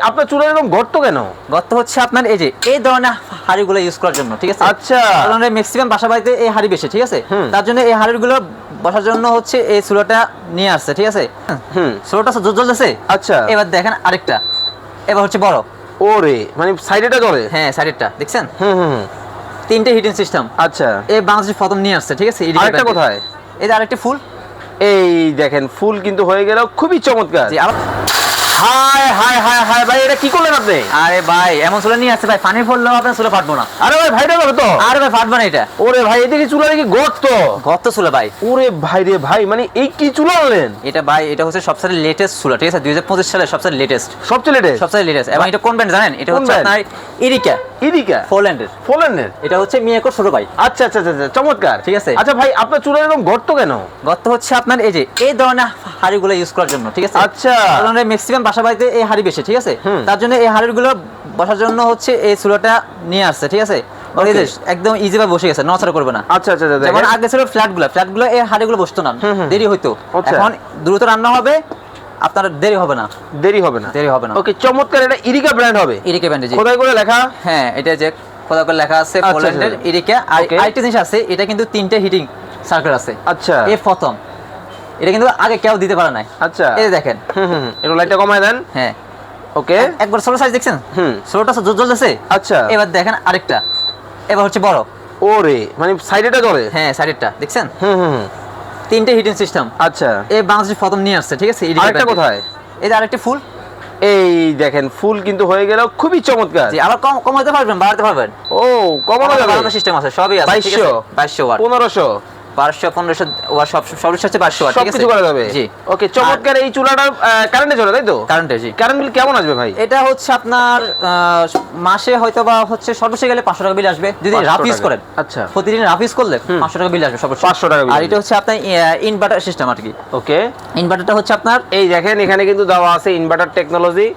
আপনার চুলার এরকম গর্ত কেন? গর্ত হচ্ছে আপনার এই ধরনের হাঁড়িগুলো ইউজ করার জন্য, ঠিক আছে? আচ্ছা, কারণ ম্যাক্সিমাম বাসা বাড়িতে এই হাঁড়ি বেশি, ঠিক আছে? তার জন্য এই হাঁড়িগুলো বসার জন্য হচ্ছে এই চুলাটা নিয়ে আসছে, ঠিক আছে? চুলাটা জ্বলতেছে। আচ্ছা, এবার দেখেন আরেকটা, এবার হচ্ছে বড়। ওরে, মানে সাইডেটা জ্বলে? হ্যাঁ, সাইডেরটা দেখছেন? হুম। তিনটে হিটিং সিস্টেম। আচ্ছা, এই বাংলাদেশ প্রথম নিয়ে আসছে, ঠিক আছে? আরেকটা কোথায়? এই যে আরেকটা ফুল। এই দেখেন ফুল কিন্তু হয়ে গেল, খুবই চমৎকার। জি, আবার হাই হাই হাই হাই ভাই, এটা কি করলেন আপনি? আরে ভাই, এমন চুলা নিয়ে আসছে ভাই, পানি পড়লেও আপনার চুলা ফাটবো না। আরে ভাই, ভাইটা বলো তো। আরে ভাই, ফাটবো না এটা। ওরে ভাই, এদিকে চুলা নাকি গর্ত? গর্ত চুলা ভাই। ওরে ভাই রে ভাই, মানে এই কি চুলা আনলেন? এটা ভাই, এটা হচ্ছে সবচেয়ে লেটেস্ট চুলা, ঠিক আছে? 2025 সালের সবচেয়ে লেটেস্ট। সবচেয়ে লেটেস্ট। এবং এটা কোন ব্র্যান্ড জানেন? এটা হচ্ছে আপনার ইরিকা পোল্যান্ডের। এটা হচ্ছে মিয়াকোর ছোট ভাই। আচ্ছা, চমৎকার, ঠিক আছে? আচ্ছা ভাই, আপনার চুলার এরকম গর্ত কেন? গর্ত হচ্ছে আপনার এই ধরনের হাঁড়িগুলো ইউজ করার জন্য, ঠিক আছে? আচ্ছা, কারণ ম্যাক্সিমাম বাসা বাড়িতে এই হাঁড়ি বেশি, ঠিক আছে? তার জন্য এই হাঁড়িগুলো বসার জন্য হচ্ছে এই চুলাটা নিয়ে আসছে, ঠিক আছে? একদম ইজি ভাবে বসে গেছে, নড়াচড়া করবে না। আচ্ছা, যেমন আগে ছিল ফ্ল্যাটগুলো এই হাঁড়িগুলো বসতো না, দেরি হইতো। এখন দ্রুত রান্না হবে, আপনার দেরি হবে না। ওকে, চমৎকার। এটা ইরিকা ব্র্যান্ড হবে? ইরিকা ব্র্যান্ড। জি, খোদাই করে লেখা। হ্যাঁ, এটা যে খোদাই করে লেখা আছে পোল্যান্ডের ইরিকা। আর আরেকটা জিনিস আছে, এটা কিন্তু 3টে হিটিং সার্কেল আছে। আচ্ছা, এই প্রথম, এটা কিন্তু আগে কেউ দিতে পারে নাই। আচ্ছা, এই দেখেন। একটু লাইটটা কমায় দেন। হ্যাঁ, ওকে, একবার ছোট সাইজ দেখছেন? ছোটটা জ্বলতেছে। আচ্ছা, এবার দেখেন আরেকটা, এবার হচ্ছে বড়। ওরে, মানে সাইডেটা জ্বলে? হ্যাঁ, সাইডেরটা দেখছেন? তিনটে হিটিং সিস্টেম। আচ্ছা, এই বাংলাদেশ প্রথম নিয়ে আসছে, ঠিক আছে? আরেকটা কোথায়? এই যে আরেকটা ফুল। এই দেখেন ফুল কিন্তু হয়ে গেল, খুবই চমৎকার। জি, আবার কমাতে পারবেন, বাড়াতে পারবেন। ও, কমানো যাবে? সিস্টেম আছে, সবই আছে, ঠিক আছে? 2200 ওয়াট, 1500, 1200, 1500 ওয়াট, সর্বোচ্চ হচ্ছে 2200 ওয়াট, ঠিক আছে? সবকিছু করা যাবে। জি, ওকে, চমৎকার। এই চুলাটা কারেন্টে চলে, তাই তো? কারেন্টে। জি, কারেন্ট বিল কেমন আসবে ভাই? এটা হচ্ছে আপনার মাসে হয়তো বা হচ্ছে সর্বোচ্চ গেলে 500 টাকা বিল আসবে যদি রাফ ইউজ করেন। আচ্ছা, প্রতিদিন রাফ ইউজ করলে 500 টাকা বিল আসবে সর্বোচ্চ। 500 টাকা বিল। আর এটা হচ্ছে আপনার ইনভার্টার সিস্টেম আর কি। ওকে, ইনভার্টারটা হচ্ছে আপনার, এই দেখেন এখানে কিন্তু দেওয়া আছে ইনভার্টার টেকনোলজি।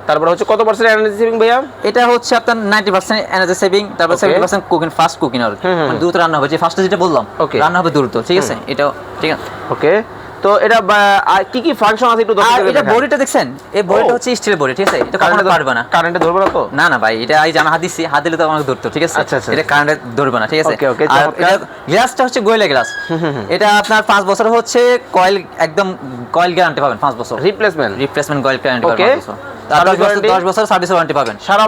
তারপর হচ্ছে কত পার্সেন্ট এনার্জি সেভিং ভাইয়া? এটা হচ্ছে আপনার 90% এনার্জি সেভিং, তারপর 70% কুকিং, ফাস্ট কুকিং আর মানে দ্রুত রান্না হবে। যে ফার্স্টে যেটা বললাম, রান্না হবে দ্রুত, ঠিক আছে? এটাও ঠিক আছে। ওকে, তো এটা কি কি ফাংশন আছে একটু আর এটা বডিটা দেখছেন? এই বডিটা হচ্ছে স্টিলের বডি, ঠিক আছে? এটা কখনো পারবে না, কারেন্টে ধরবে না তো? না ভাই, এটা এই যে আমি হাত দিছি, হাত দিলে তো আমাকে ধরতো, ঠিক আছে? আচ্ছা, এটা কারেন্টে ধরবে না, ঠিক আছে? ওকে, আর এটা গ্লাসটা হচ্ছে গোয়েলা গ্লাস। এটা আপনার 5 বছর হচ্ছে কয়েল, একদম কয়েল গ্যারান্টি পাবেন 5 বছর। রিপ্লেসমেন্ট কয়েল গ্যারান্টি পাবেন 5 বছর। 10 বছর সার্ভিস ওয়ারেন্টি পাবেন সারা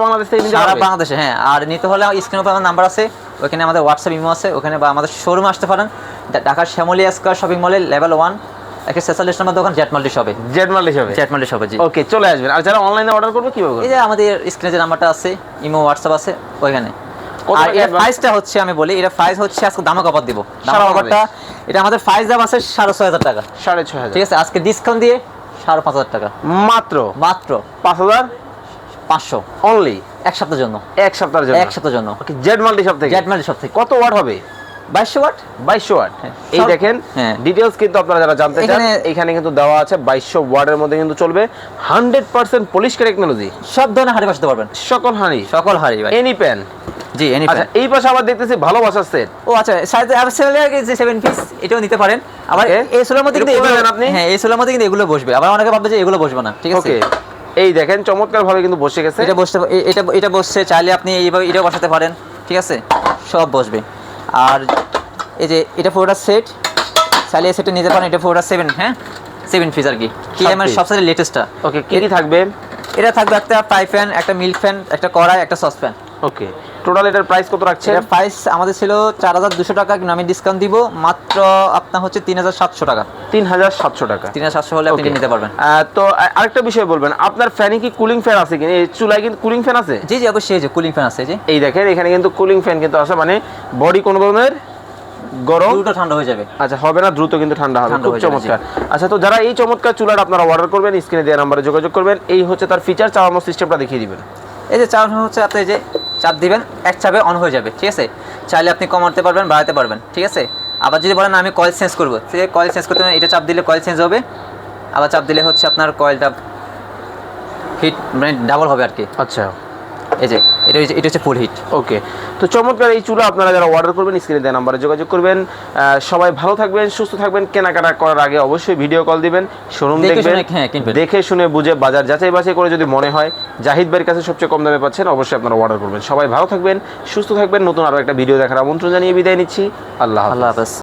বাংলাদেশে। হ্যাঁ। আর নিতে হলে স্ক্রিনে উপর আমার নাম্বার আছে, ওখানে আমাদের হোয়াটসঅ্যাপ ইমো আছে, ওখানে বা আমাদের শোরুমে আসতে পারেন। ঢাকার শ্যামলী স্কয়ার শপিং মলের লেভেল 1 একটা 46 নম্বর দোকান, জেড মাল্টি শপে। জি, ওকে, চলে আসবেন। আর যারা অনলাইনে অর্ডার করবে কিভাবে? এই যে আমাদের স্ক্রিনে যে নাম্বারটা আছে, ইমো হোয়াটসঅ্যাপ আছে ওইখানে। আর এর প্রাইসটা হচ্ছে, আমি বলি, এটা প্রাইস হচ্ছে আজকে দামাক অফার দিব। দামাক অফারটা, এটা আমাদের প্রাইস দাম আছে 6500 টাকা। 6500, ঠিক আছে? আজকে ডিসকাউন্ট দিয়ে 5500 টাকা মাত্র 5500 অনলি। এক সপ্তাহের জন্য। এক সপ্তাহের জন্য। ওকে, জেড মাল্টি শপ থেকে। কত ওয়াট হবে? 2200 ওয়াট। এই দেখেন ডিটেইলস কিন্তু আপনারা যারা জানতে চান এখানে কিন্তু দেওয়া আছে। 2200 ওয়াটের মধ্যে কিন্তু চলবে, 100% পলিশ টেকনোলজি। সব ধরনের হাঁড়ি বসাতে পারবেন, সকল হাঁড়ি ভাই। Any pan. জি, এনি প্যান। আচ্ছা, এই পাশে আবার দেখতেছি ভালোবাসার সেট। ও আচ্ছা, সাইজ অ্যাভেলেবল যে 7 পিস, এটাও নিতে পারেন। আবার এই সোলার মধ্যে কিন্তু এগুলো, হ্যাঁ, এই সোলার মধ্যে কিন্তু এগুলো বসবে। আবার অনেকে ভাববে যে এগুলো বসবে না, ঠিক আছে? ওকে, এই দেখেন চমৎকার ভাবে কিন্তু বসে গেছে। এটা বসছে, চাইলে আপনি এইভাবে এটাও বসাতে পারেন, ঠিক আছে? সব বসবে। আর এই যে এটা পুরোটা সেট, চাইলে এই সেটটা নিতে পারেন। এটা পুরোটা 7 পিস আর কি। আমার সবচেয়ে লেটেস্টটা। ওকে, কি থাকবে? এটা থাকবে একটা ফ্রাই প্যান, একটা মিল্ক প্যান, একটা কড়াই, একটা সসপ্যান। ওকে, টোটাল এটার প্রাইস কত রাখছেন? এটার প্রাইস আমাদের ছিল 4200 টাকা, কিন্তু আমি ডিসকাউন্ট দিব মাত্র আপনার হচ্ছে 3700 টাকা। 3700 টাকা। 3700 হলে আপনি নিতে পারবেন। তো আরেকটা বিষয় বলবেন, আপনার ফ্যানে কি কুলিং ফ্যান আছে কিনা? এই চুলায় কিন্তু কুলিং ফ্যান আছে? জি, অবশ্যই, যে কুলিং ফ্যান আছে। জি, এই দেখেন এখানে কিন্তু কুলিং ফ্যান কিন্তু আছে, মানে বডি কোনো ধরনের গরম, দ্রুত ঠান্ডা হয়ে যাবে। আচ্ছা, হবে না, দ্রুত কিন্তু ঠান্ডা হবে। খুব চমৎকার। আচ্ছা, তো যারা এই চমৎকার চুলাটা আপনারা অর্ডার করবেন, স্ক্রিনে দেওয়া নাম্বারে যোগাযোগ করবেন। এই হচ্ছে তার ফিচার, চালানোর সিস্টেমটা দেখিয়ে দিবেন। এই যে চালানো হচ্ছে, আপনি এই যে চাপ দিবেন, এক চাপে অন হয়ে যাবে, ঠিক আছে? চাইলে আপনি কমাতে পারবেন, বাড়াতে পারবেন, ঠিক আছে? আবার যদি বলেন আমি কয়েল চেঞ্জ করবো, সে কয়েল চেঞ্জ করতে এটা চাপ দিলে কয়েল চেঞ্জ হবে। আবার চাপ দিলে হচ্ছে আপনার কয়েলটা হিট মানে ডাবল হবে আর কি। আচ্ছা, এই যে এটা হচ্ছে ফুল হিট। ওকে, তো চমৎকার এই চুলা আপনারা যারা অর্ডার করবেন স্ক্রিনে দেওয়া নাম্বারে যোগাযোগ করবেন। সবাই ভালো থাকবেন, সুস্থ থাকবেন। কেনাকাটা করার আগে অবশ্যই ভিডিও কল দিবেন, শোরুম দেখবেন, দেখে শুনে বুঝে বাজার যাচাই বাছাই করে যদি মনে হয় জাহিদ ভাইয়ের কাছে সবচেয়ে কম দামে পাচ্ছেন, অবশ্যই আপনারা অর্ডার করবেন। সবাই ভালো থাকবেন, সুস্থ থাকবেন। নতুন আরও একটা ভিডিও দেখার আমন্ত্রণ জানিয়ে বিদায় নিচ্ছি। আল্লাহ আল্লাহ হাফেজ।